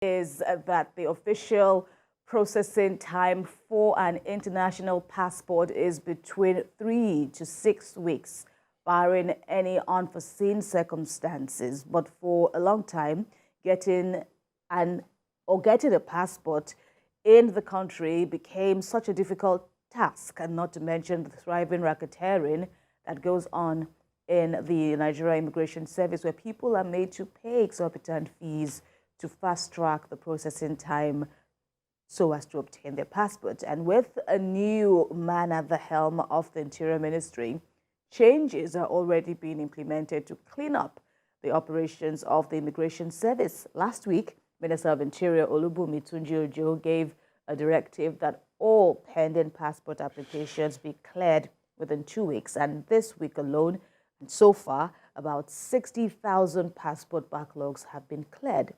is that the official processing time for an international passport is between 3 to 6 weeks, barring any unforeseen circumstances. But for a long time, getting a passport in the country became such a difficult task, and not to mention the thriving racketeering that goes on in the Nigerian Immigration Service, where people are made to pay exorbitant fees to fast-track the processing time so as to obtain their passport. And with a new man at the helm of the Interior Ministry, changes are already being implemented to clean up the operations of the Immigration Service. Last week, Minister of Interior Olubunmi Tunji-Ojo gave a directive that all pending passport applications be cleared within 2 weeks. And this week alone, and so far, about 60,000 passport backlogs have been cleared.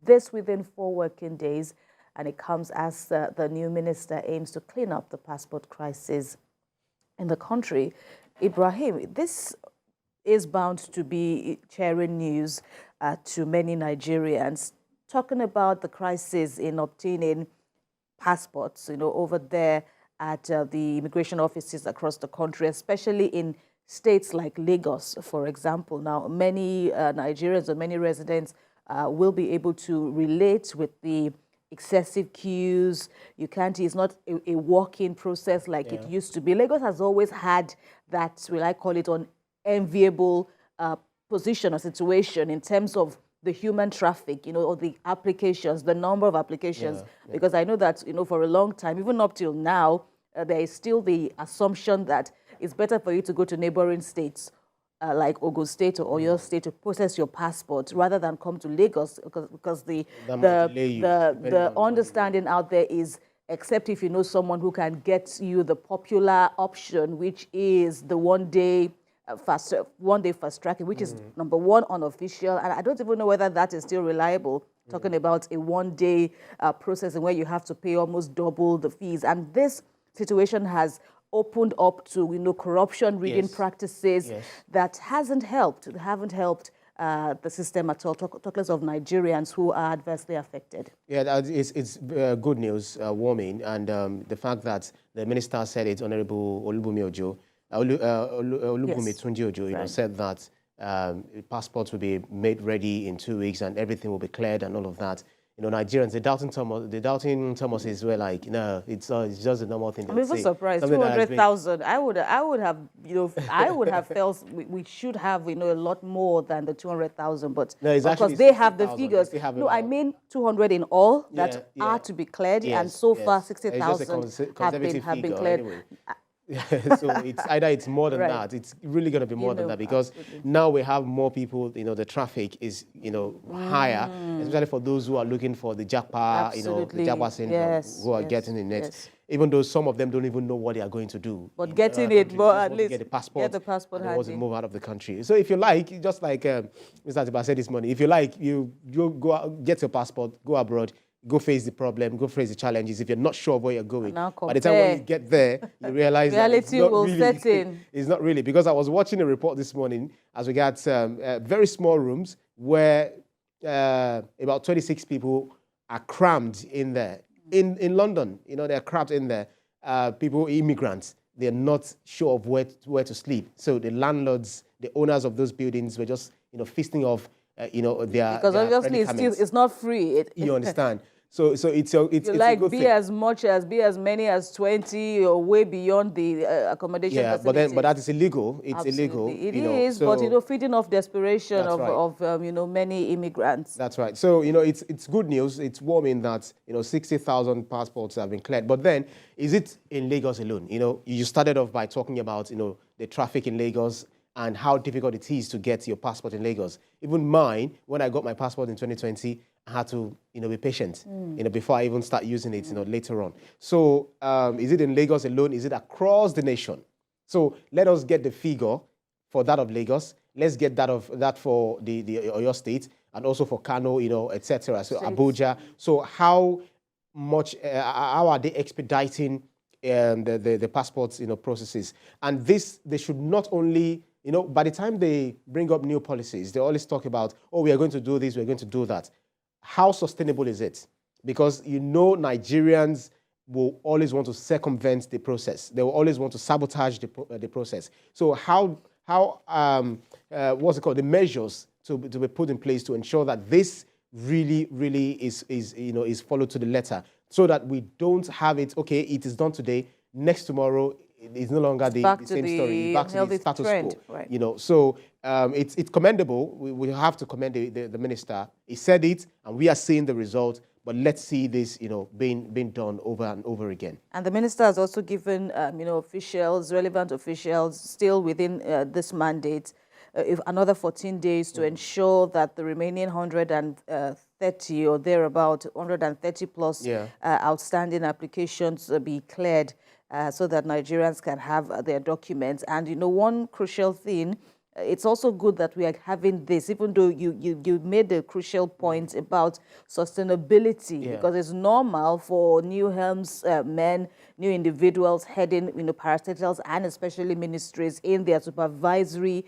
This within 4 working days, and it comes as the new minister aims to clean up the passport crisis in the country. Ibrahim, this is bound to be cheering news to many Nigerians, talking about the crisis in obtaining passports, over there at the immigration offices across the country, especially in states like Lagos, for example. Now, many Nigerians or many residents will be able to relate with the excessive queues. It's not a walk-in process like it used to be. Lagos has always had that, will I call it, unenviable position or situation in terms of the human traffic, or the applications, the number of applications. Because I know that, for a long time, even up till now, there is still the assumption that it's better for you to go to neighboring states like Ogun State or Oyo State to process your passport rather than come to Lagos, because the understanding out there is, except if you know someone who can get you the popular option, which is the one-day fast tracking, which is number one, unofficial, and I don't even know whether that is still reliable. Talking about a one-day processing where you have to pay almost double the fees, and this situation has opened up to corruption rigging practices that haven't helped the system at all. Talk less of Nigerians who are adversely affected. Yeah, it's good news, warming, and the fact that the minister said it, Honorable Olubunmi Tunji-Ojo, said that passports will be made ready in 2 weeks and everything will be cleared and all of that. Nigerians, the doubting Thomas is like, no, it's just a normal thing. I'm even surprised. 200,000. I would have, I would have felt we should have, a lot more than the 200,000. But no, because they have the figures. No, I mean 200 in all that are to be cleared, and so far 60,000 have been cleared. Anyway. So it's more than that. It's really going to be more than that, because now we have more people. The traffic is higher, especially for those who are looking for the jackpot, the jackpot syndrome, who are getting in it. Even though some of them don't even know what they are going to do. But getting it, but at least get the passport and handy. want to move out of the country. So if you like, just like Mr. Atiba said this morning, if you like, you go out, get your passport, go abroad, go face the problem, go face the challenges. If you're not sure of where you're going, by the time when you get there, you realize reality that will set in. It's not really, because I was watching a report this morning as we got very small rooms where about 26 people are crammed in there. In London, they're crammed in there. People, immigrants, they're not sure of where to sleep. So the landlords, the owners of those buildings were just feasting off their because obviously it's not free. You understand? So it's like a good be thing. as many as 20 or way beyond the accommodation. Yeah, facilities. but that is illegal. It's Absolutely. illegal. It is, so, but feeding off desperation of many immigrants. That's right. So it's good news. It's warming that 60,000 passports have been cleared. But then, is it in Lagos alone? You started off by talking about the traffic in Lagos and how difficult it is to get your passport in Lagos. Even mine, when I got my passport in 2020, I had to, be patient, before I even start using it, later on. So, is it in Lagos alone? Is it across the nation? So let us get the figure for that of Lagos. Let's get that for the Oyo State, and also for Kano, etc. So Abuja. So how are they expediting the passports, processes? And they should not only, by the time they bring up new policies, they always talk about, oh, we are going to do this, we're going to do that. how sustainable is it? Because Nigerians will always want to circumvent the process. They will always want to sabotage the process. So how what's it called? The measures to be put in place to ensure that this really is followed to the letter, so that we don't have it. Okay, it is done today. Next tomorrow, it's no longer the same story. Back to the status trend, quo. right. So it's commendable. We have to commend the minister. He said it, and we are seeing the result. But let's see this, being done over and over again. And the minister has also given, relevant officials, still within this mandate, another 14 days to ensure that the remaining 130 or thereabout, 130 plus outstanding applications be cleared so that Nigerians can have their documents. And, one crucial thing, it's also good that we are having this, even though you made a crucial point about sustainability, because it's normal for new helmsmen, new individuals heading parastatals and especially ministries in their supervisory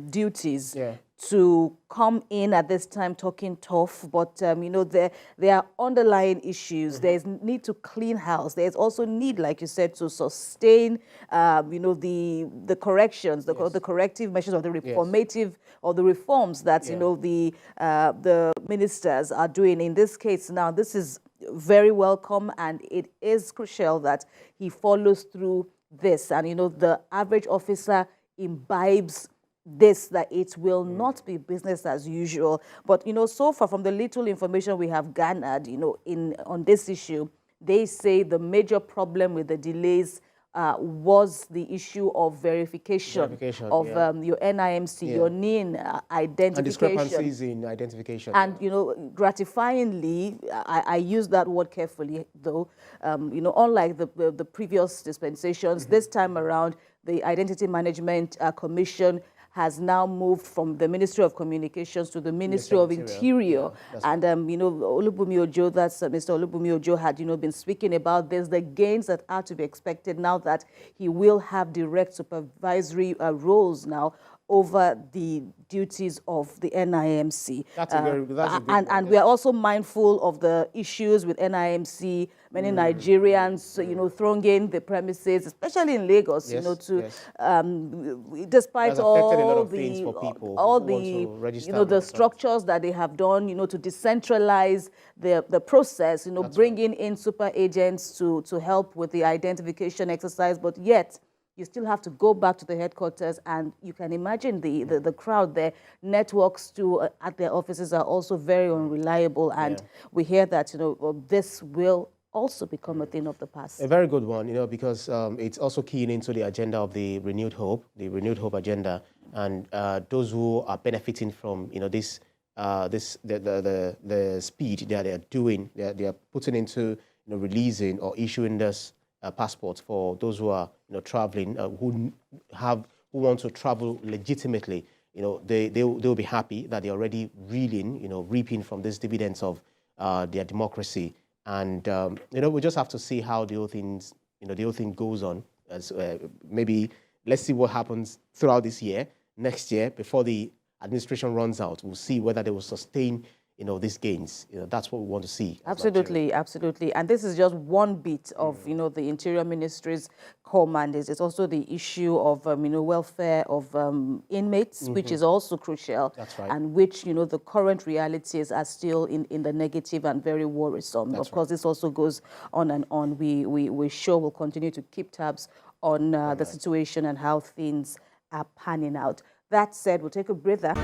duties to come in at this time talking tough, but there are underlying issues. There's need to clean house. There's also need, like you said, to sustain the corrections, the corrective measures, of the reformative or the reforms that the ministers are doing. In this case now, this is very welcome, and it is crucial that he follows through this, and the average officer imbibes this, that it will not be business as usual. But so far, from the little information we have garnered on this issue, they say the major problem with the delays was the issue of verification of your NIMC, your NIN identification. And discrepancies in identification. And, gratifyingly, I use that word carefully, though, unlike the previous dispensations, this time around, the Identity Management Commission has now moved from the Ministry of Communications to the Ministry of Interior. And, Olubunmi Ojo, that's Mr. Olubunmi Ojo had, been speaking about this, the gains that are to be expected now that he will have direct supervisory roles now over the duties of the NIMC. That's a big one. And we are also mindful of the issues with NIMC, many Nigerians, thronging the premises, especially in Lagos, despite all the structures that they have done, to decentralize the process, bringing in super agents to help with the identification exercise, but yet you still have to go back to the headquarters, and you can imagine the crowd there. Networks at their offices are also very unreliable, and we hear that this will also become a thing of the past. A very good one, because it's also keying into the agenda of the renewed hope agenda, and those who are benefiting from the speed that they are doing, they are putting into releasing or issuing this passports for those who are traveling, who want to travel legitimately. They'll be happy that they're already reaping from these dividends of their democracy. And we just have to see how the whole thing goes on. As maybe let's see what happens throughout this year, next year, before the administration runs out. We'll see whether they will sustain these gains. That's what we want to see. Absolutely, absolutely. And this is just one bit of, the Interior Ministry's core mandates. It's also the issue of, welfare of inmates, which is also crucial. That's right. And which, the current realities are still in the negative and very worrisome. Of course, this also goes on and on. We sure will continue to keep tabs on the situation and how things are panning out. That said, we'll take a breather.